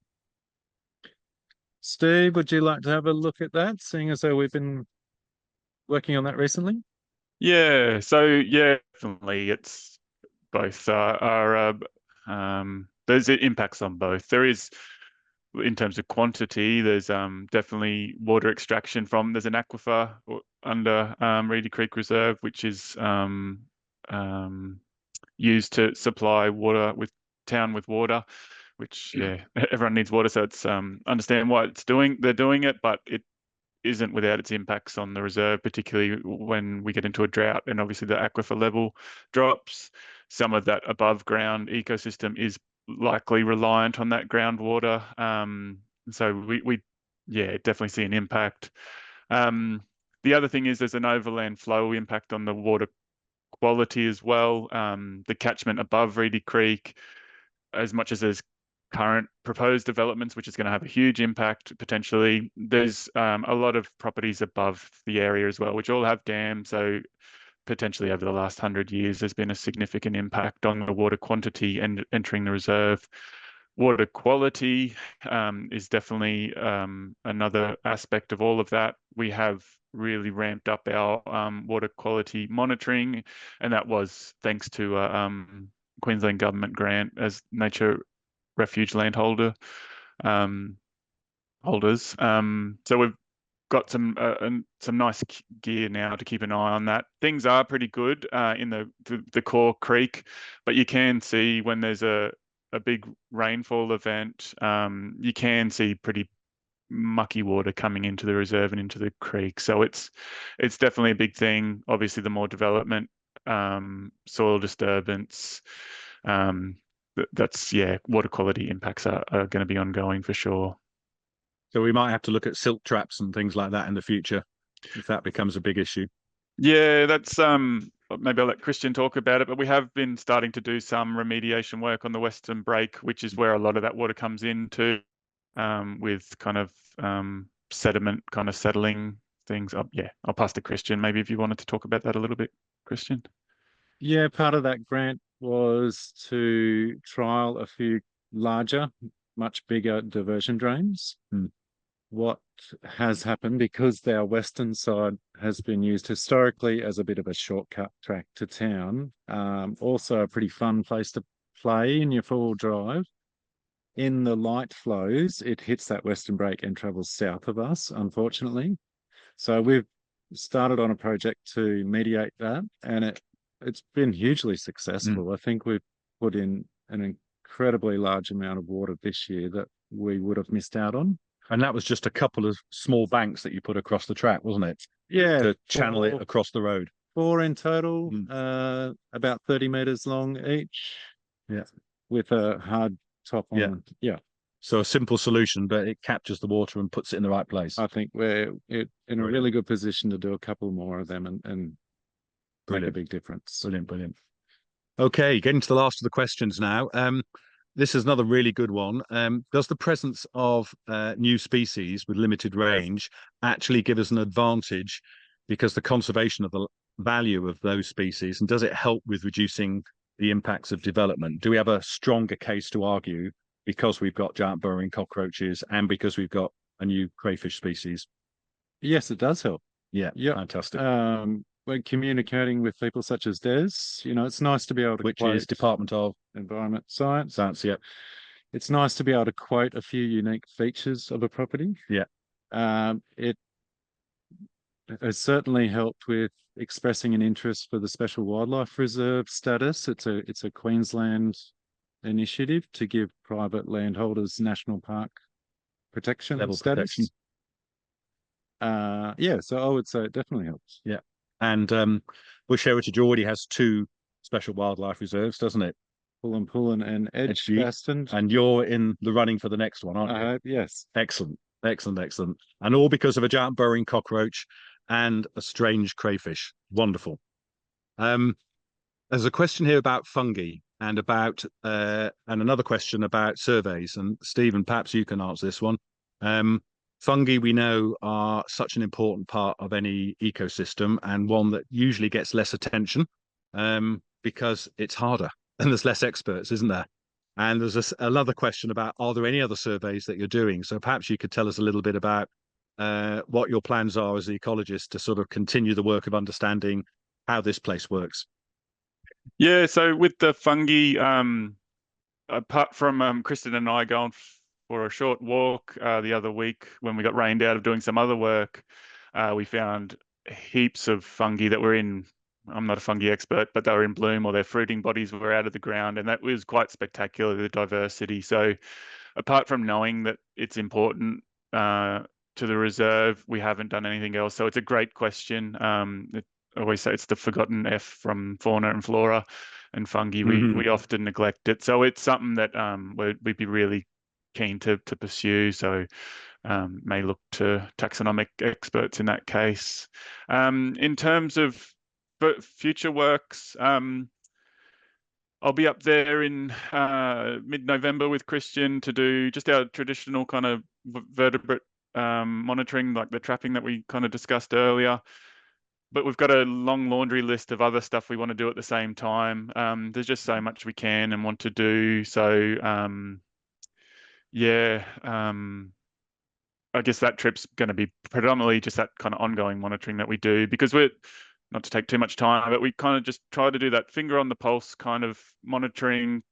Steve, would you like to have a look at that, seeing as though we've been working on that recently? Yeah, so yeah, definitely it's both there's impacts on both. There is, in terms of quantity, there's definitely water extraction from, there's an aquifer under Reedy Creek Reserve, which is used to supply water with town with water, which yeah, everyone needs water, so it's understand why they're doing it, but it isn't without its impacts on the reserve, particularly when we get into a drought and obviously the aquifer level drops. Some of that above ground ecosystem is likely reliant on that groundwater. So we yeah, definitely see an impact. The other thing is there's an overland flow impact on the water quality as well. The catchment above Reedy Creek, as much as there's current proposed developments, which is going to have a huge impact potentially, there's a lot of properties above the area as well, which all have dams. So potentially over the last 100 years, there's been a significant impact on the water quantity and entering the reserve. Water quality is definitely another aspect of all of that. We have really ramped up our water quality monitoring, and that was thanks to Queensland government grant as nature refuge landholder holders. So we've got some nice gear now to keep an eye on that. Things are pretty good in the core creek, but you can see when there's a big rainfall event, you can see pretty mucky water coming into the reserve and into the creek. So it's definitely a big thing. Obviously, the more development, soil disturbance, that's yeah, water quality impacts are going to be ongoing for sure. So we might have to look at silt traps and things like that in the future if that becomes a big issue. Yeah, that's maybe I'll let Christian talk about it, but we have been starting to do some remediation work on the Western Break, which is where a lot of that water comes into, with kind of sediment kind of settling things up. Yeah, I'll pass to Christian. Maybe if you wanted to talk about that a little bit, Christian. Yeah, part of that grant was to trial a few larger, much bigger diversion drains. What has happened, because our western side has been used historically as a bit of a shortcut track to town, also a pretty fun place to play in your four-wheel drive. In the light flows, it hits that western break and travels south of us, unfortunately. So we've started on a project to mediate that, and it's been hugely successful. I think we've put in an incredibly large amount of water this year that we would have missed out on. And that was just a couple of small banks that you put across the track, wasn't it? Yeah, To channel it across the road. 4 in total, about 30 meters long each. Yeah. With a hard top on. Yeah. So a simple solution, but it captures the water and puts it in the right place. I think we're in a really good position to do a couple more of them and make a big difference. Brilliant. Okay, getting to the last of the questions now. This is another really good one. Does the presence of new species with limited range actually give us an advantage because the conservation of the value of those species, and does it help with reducing the impacts of development? Do we have a stronger case to argue because we've got giant burrowing cockroaches and because we've got a new crayfish species? Yes, it does help. Yeah, fantastic. When communicating with people such as Des, it's nice to be able to Which quote is Department of Environment Science. Yeah. It's nice to be able to quote a few unique features of a property. Yeah. It has certainly helped with expressing an interest for the Special Wildlife Reserve status. It's a Queensland initiative to give private landholders national park protection Level status. protection. Yeah, so I would say it definitely helps. Yeah. And Bush Heritage already has 2 special wildlife reserves, doesn't it? Pullen and Edgbaston. And you're in the running for the next one, aren't you? I hope, yes. Excellent, excellent, excellent. And all because of a giant burrowing cockroach and a strange crayfish. Wonderful. There's a question here about fungi and another question about surveys. And Stephen, perhaps you can answer this one. Fungi, we know, are such an important part of any ecosystem, and one that usually gets less attention because it's harder and there's less experts, isn't there? And there's another question about, are there any other surveys that you're doing? So perhaps you could tell us a little bit about what your plans are as the ecologist to sort of continue the work of understanding how this place works. Yeah, so with the fungi, apart from Kristen and I going for a short walk the other week when we got rained out of doing some other work, we found heaps of fungi that were in, I'm not a fungi expert, but they were in bloom, or their fruiting bodies were out of the ground, and that was quite spectacular, the diversity. So apart from knowing that it's important to the reserve, we haven't done anything else. So it's a great question. I always say it's the forgotten F from fauna and flora, and fungi. We often neglect it. So it's something that we'd be really keen to pursue. So may look to taxonomic experts in that case. In terms of future works, I'll be up there in mid-November with Christian to do just our traditional kind of vertebrate monitoring, like the trapping that we kind of discussed earlier. But we've got a long laundry list of other stuff we want to do at the same time. There's just so much we can and want to do. So I guess that trip's going to be predominantly just that kind of ongoing monitoring that we do, because we're, not to take too much time, but we kind of just try to do that finger on the pulse kind of monitoring,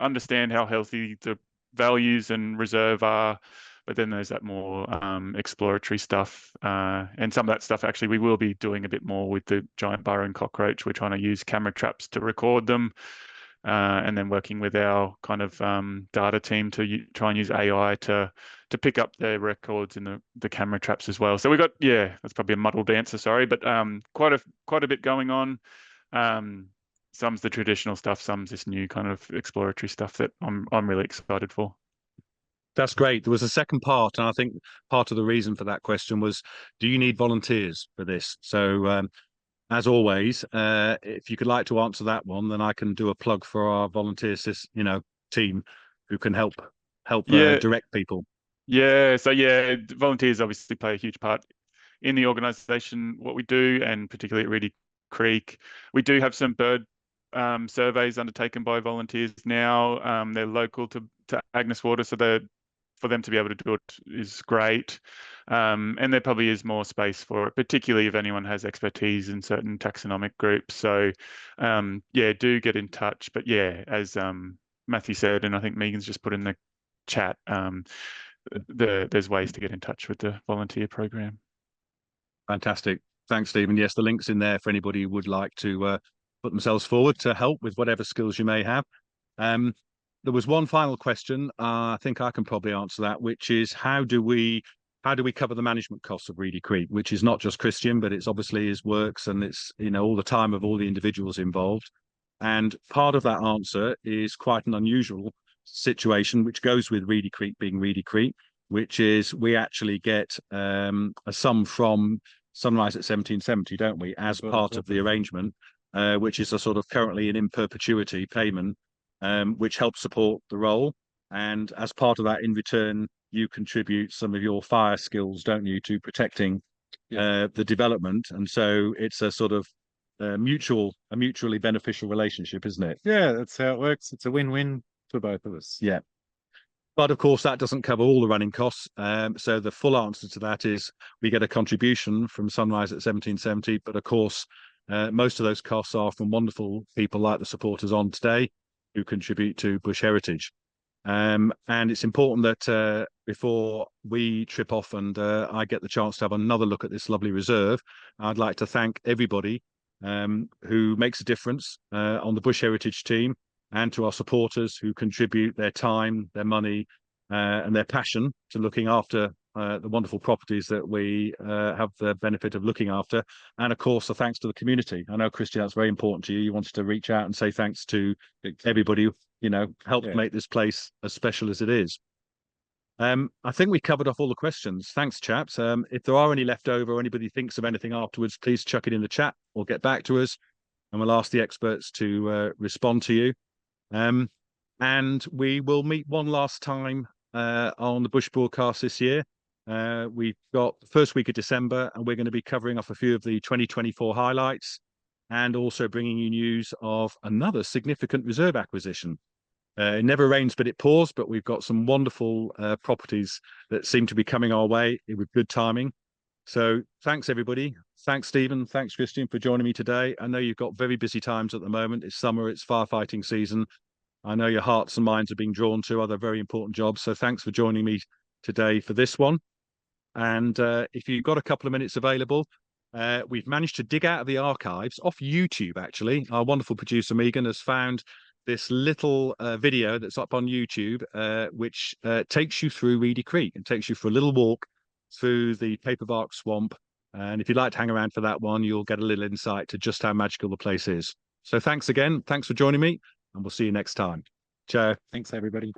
understand how healthy the values and reserve are. But then there's that more exploratory stuff. And some of that stuff, actually, we will be doing a bit more with the giant burrowing cockroach. We're trying to use camera traps to record them, and then working with our kind of data team to try and use AI to pick up their records in the camera traps as well. So we've got, that's probably a muddled answer, sorry, but quite a bit going on. Some's the traditional stuff, some's this new kind of exploratory stuff that I'm really excited for. That's great. There was a second part, and I think part of the reason for that question was, do you need volunteers for this? So, as always, if you could like to answer that one, then I can do a plug for our volunteer team who can help direct people. Yeah, so volunteers obviously play a huge part in the organisation, what we do, and particularly at Reedy Creek. We do have some bird surveys undertaken by volunteers now. They're local to Agnes Water, so for them to be able to do it is great. And there probably is more space for it, particularly if anyone has expertise in certain taxonomic groups. So do get in touch. But as Matthew said, and I think Megan's just put in the chat, there's ways to get in touch with the volunteer program. Fantastic. Thanks, Stephen. Yes, the link's in there for anybody who would like to put themselves forward to help with whatever skills you may have. There was one final question. I think I can probably answer that, which is how do we cover the management costs of Reedy Creek, which is not just Christian, but it's obviously his works and it's all the time of all the individuals involved. And part of that answer is quite an unusual situation, which goes with Reedy Creek being Reedy Creek, which is we actually get a sum from Sunrise at 1770, don't we, as part of the arrangement, which is a sort of currently an in perpetuity payment, which helps support the role. And as part of that, in return, you contribute some of your fire skills, don't you, to protecting the development. And so it's a sort of mutually beneficial relationship, isn't it? Yeah, that's how it works. It's a win-win for both of us. Yeah. But of course, that doesn't cover all the running costs. So the full answer to that is we get a contribution from Sunrise at 1770. But of course, most of those costs are from wonderful people like the supporters on today who contribute to bush heritage. And it's important that before we trip off and I get the chance to have another look at this lovely reserve, I'd like to thank everybody who makes a difference on the bush heritage team, and to our supporters who contribute their time, their money, and their passion to looking after the wonderful properties that we have the benefit of looking after. And of course, the thanks to the community. I know, Christian, that's very important to you. You wanted to reach out and say thanks to everybody who, helped make this place as special as it is. I think we covered off all the questions. Thanks, chaps. If there are any left over or anybody thinks of anything afterwards, please chuck it in the chat or get back to us, and we'll ask the experts to respond to you. And we will meet one last time on the Bush broadcast this year. We've got the first week of December, and we're going to be covering off a few of the 2024 highlights and also bringing you news of another significant reserve acquisition. It never rains, but it pours, but we've got some wonderful properties that seem to be coming our way with good timing. So thanks, everybody. Thanks, Stephen. Thanks, Christian, for joining me today. I know you've got very busy times at the moment. It's summer, it's firefighting season. I know your hearts and minds are being drawn to other very important jobs. So thanks for joining me today for this one. And if you've got a couple of minutes available, we've managed to dig out of the archives off YouTube, actually. Our wonderful producer, Megan, has found this little video that's up on YouTube, which takes you through Reedy Creek and takes you for a little walk through the paperbark swamp. And if you'd like to hang around for that one, you'll get a little insight to just how magical the place is. So thanks again. Thanks for joining me, and we'll see you next time. Ciao. Thanks, everybody.